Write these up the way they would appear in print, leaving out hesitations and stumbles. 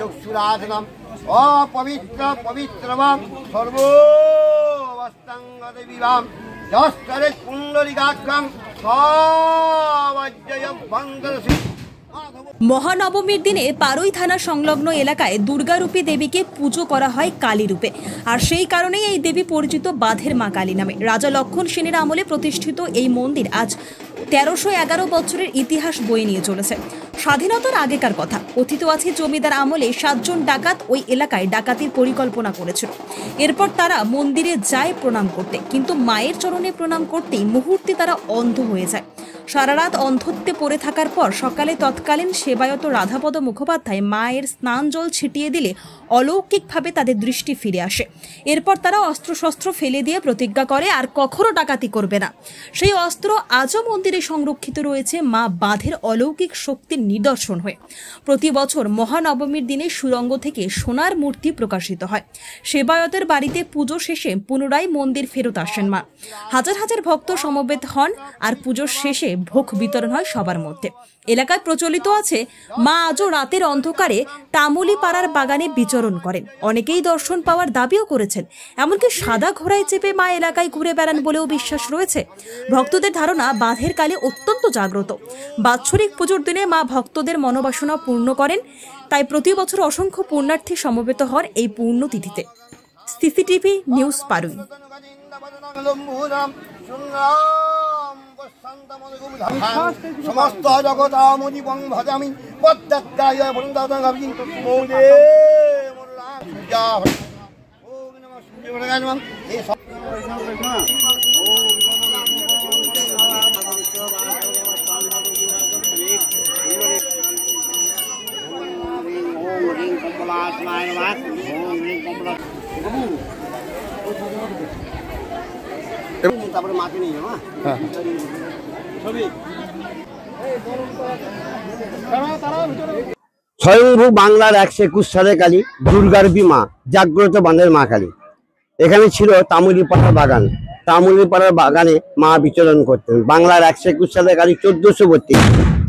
চক্ষুরাধনম অপবিত্র পবিত্রবাম সর্ববস্তাঙ্গদেবীবাম যস্তরে কুণ্ডলিকাক্ষং সবজ্জয় বঙ্গরসি। মহানবমীর দিনে পারুই থানা সংলগ্ন এলাকায় দুর্গারূপী দেবীকে পুজো করা হয় কালী রূপে। আর সেই কারণেই এই দেবী পরিচিত বাঁধের মা কালী নামে। রাজা লক্ষণ সেনের আমলে প্রতিষ্ঠিত এই মন্দির আজ 1311 বছরের ইতিহাস বয়ে নিয়ে চলেছে। স্বাধীনতার আগেকার কথা। কথিত আছে জমিদার আমলে 7 জন ডাকাত ওই এলাকায় ডাকাতির পরিকল্পনা করেছিল। এরপর তারা মন্দিরে যায় প্রণাম করতে, কিন্তু মায়ের চরণে প্রণাম করতেই মুহূর্তে তারা অন্ধ হয়ে যায়। সারা রাত অন্ধত্বে পড়ে থাকার পর সকালে তৎকালীন সেবায়ত রাধাপদ মুখোপাধ্যায় মায়ের স্নান জল ছিটিয়ে দিলে অলৌকিকভাবে তাদের দৃষ্টি ফিরে আসে। এরপর তারা অস্ত্রশস্ত্র ফেলে দিয়ে প্রতিজ্ঞা করে আর কখনো ডাকাতি করবে না। সেই অস্ত্র আজও মন্দিরে সংরক্ষিত রয়েছে মা বাঁধের অলৌকিক শক্তির নিদর্শন হয়ে। প্রতি বছর মহানবমীর দিনে সুরঙ্গ থেকে সোনার মূর্তি প্রকাশিত হয়। সেবায়তের বাড়িতে পুজো শেষে পুনরায় মন্দির ফেরত আসেন মা। হাজার হাজার ভক্ত সমবেত হন আর পুজোর শেষে ভোগ বিতরণ হয় সবার মধ্যে। এলাকায় প্রচলিত আছে মা আজও রাতের অন্ধকারে তামুলি পাড়ার বাগানে বিচরণ করেন। অনেকেই দর্শন পাওয়ার দাবিও করেছেন। এমনকি সাদা ঘোড়ায় চেপে মা এলাকায় ঘুরে বেড়ান বলেও বিশ্বাস রয়েছে। ভক্তদের ধারণা বাঁধের কালে অত্যন্ত জাগ্রত। বাৎসরিক পুজোর দিনে মা ভক্তদের মনোবাসনা পূর্ণ করেন। তাই প্রতি বছর অসংখ্য পুণ্যার্থী সমবেত হন এই পুণ্যতিথিতে। CCTV news Parui. সমস্ত জগতামুদিবং ভজামি পদ্মত্তায় বৃন্দাবন মৌলে তারপরে মাকে নিয়ে যাবো। স্বয়ংভূ বাংলার 121 সালের কালী দুর্গারূপী মা, জাগ্রত বাঁধের মা কালী। এখানে ছিল তামুলিপাড়ার বাগান। তামুলিপাড়ার বাগানে মা বিচরণ করতেন। বাংলার 121 সালের কালী 1432,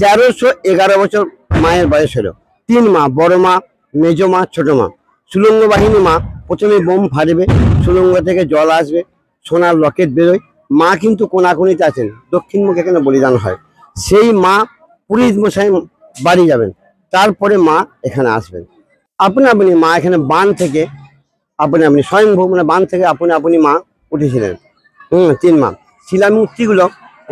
1311 বছর মায়ের বয়স হলো। 3 মা, বড় মা, মেজ মা, ছোট মা। সুলঙ্গ বাহিনী মা প্রথমে বোম ফাটবে, সুলঙ্গ থেকে জল আসবে, সোনার লকেট বেরোয়। মা কিন্তু কোনাকুনিতে আছেন, দক্ষিণ মুখে এখানে বলিদান হয়। সেই মা পুরোহিত মশাই বাড়ি যাবেন, তারপরে মা এখানে আসবেন। আপনি আপনি মা এখানে বান থেকে আপনি আপনি স্বয়ংভূ মানে বান থেকে আপনি আপনি মা উঠেছিলেন। 3 মা। শিলামূর্তিগুলো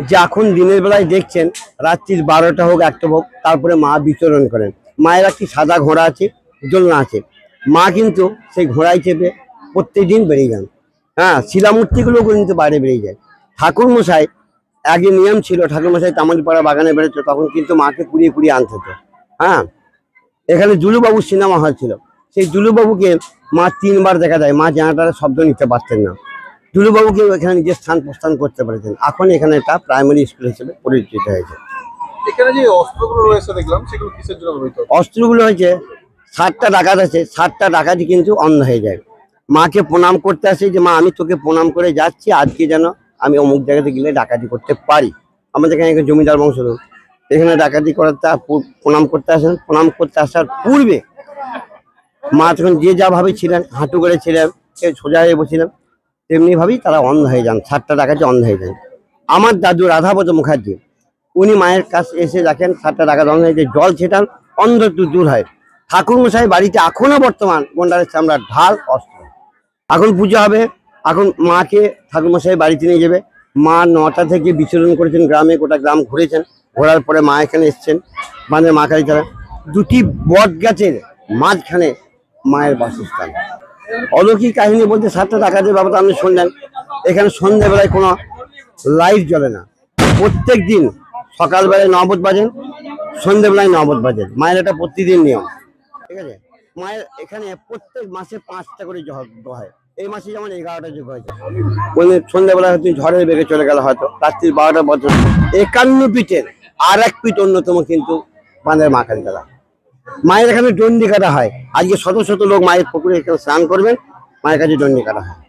যে এখন দিনের বেলায় দেখছেন, রাত্রির 12টা হোক 1টা হোক, তারপরে মা বিচরণ করেন। মায়ের একটি সাদা ঘোড়া আছে, দোলনা আছে। মা কিন্তু সেই ঘোড়ায় চেপে প্রত্যেকদিন বেরিয়ে যান। হ্যাঁ, শিলামূর্তিগুলো কিন্তু বাইরে বেরিয়ে যায়। ঠাকুরমশাই আগে নিয়ম ছিল, ঠাকুরমশাই তামুলিপাড়া বাগানে বেরোতো, তখন কিন্তু মাকে কুড়িয়ে কুড়িয়ে আনতে হতো। হ্যাঁ, এখানে জুলুবাবু সিনেমা হয়েছিল। সেই জুলুবাবুকে মা 3 বার দেখা যায়। মা জানাটার শব্দ নিতে পারতেন না। জুলুবাবুকে এখানে নিজের স্থান প্রস্থান করতে পারতেন। এখন এখানে একটা প্রাইমারি স্কুল হিসেবে পরিচিত হয়েছে। এখানে যে অস্ত্রগুলো রয়েছে দেখলাম, সেগুলো কিসের জন্য ব্যবহৃত? অস্ত্রগুলো হয়েছে 7টা ডাকাত আছে। 7টা ডাকাতই কিন্তু অন্ধ হয়ে যায়। মাকে প্রণাম করতে আসে যে মা আমি তোকে প্রণাম করে যাচ্ছি, আজকে যেন আমি অমুক জায়গাতে গেলে ডাকাতি করতে পারি। আমাদের এখানে জমিদার বংশ, এখানে ডাকাতি করাতে প্রণাম করতে আসেন। প্রণাম করতে আসার পূর্বে মা তখন যে যা ভাবে ছিলেন, হাঁটু করে ছিলেন, কেউ সোজা হয়ে বসছিলেন, তেমনি ভাবেই তারা অন্ধ হয়ে যান। 7টা ডাকাতি অন্ধ হয়ে যান। আমার দাদু রাধাপদ মুখার্জি, উনি মায়ের কাছে এসে দেখেন 7টা ডাকাত অন্ধ হয়ে যায়, জল ছেটান, অন্ধ দূর হয়। ঠাকুরমশাই বাড়িতে এখনো বর্তমান গন্ডারের চামড়ার ঢাল, অস্ত্র। এখন পুজো হবে, এখন মাকে ঠাকুরমশাই বাড়িতে নিয়ে যাবে। মা 9টা থেকে বিচরণ করেছেন গ্রামে, গোটা গ্রাম ঘুরেছেন। ঘোরার পরে মা এখানে এসছেন। মানে মা কালী তারা 2টি বট গাছের মাঝখানে মায়ের বাসস্থান। অলৌকিক কাহিনী বলতে 7টা ডাকাতের ব্যাপারটা আপনি শুনলেন। এখানে সন্ধ্যাবেলায় কোনো লাইট জ্বলে না। প্রত্যেক দিন সকালবেলায় নবদ বাজেন, সন্ধ্যাবেলায় নবদ বাজেন। মায়ের এটা প্রতিদিন নিয়ম, ঠিক আছে। মায়ের এখানে প্রত্যেক মাসে 5টা করে যজ্ঞ হয়। এই মাসে যেমন 11টা যজ্ঞ হয়েছে। সন্ধ্যাবেলা হয়তো ঝড়ের বেগে চলে গেল, হয়তো রাত্রির 12টা বছর। 51 পিঠের আর এক পিঠ অন্যতম কিন্তু বাঁধের মা কালী তলা। মায়ের এখানে দণ্ডি কাটা হয়। আজকে শত শত লোক মায়ের পুকুরে এখানে স্নান করবেন, মায়ের কাছে দণ্ডি কাটা হয়।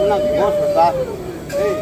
না বস দা এই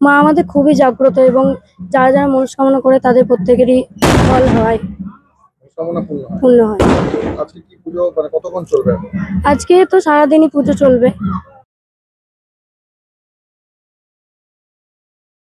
মা আমাদের খুবই জাগ্রত এবং যারা যারা মনস্কামনা করে তাদের প্রত্যেকেরই ফল হয়, মনস্কামনা পূর্ণ হয়। পূর্ণ হয়। আজকে কি পুজো মানে কতক্ষণ চলবে এখন? আজকে তো সারাদিনই পুজো চলবে।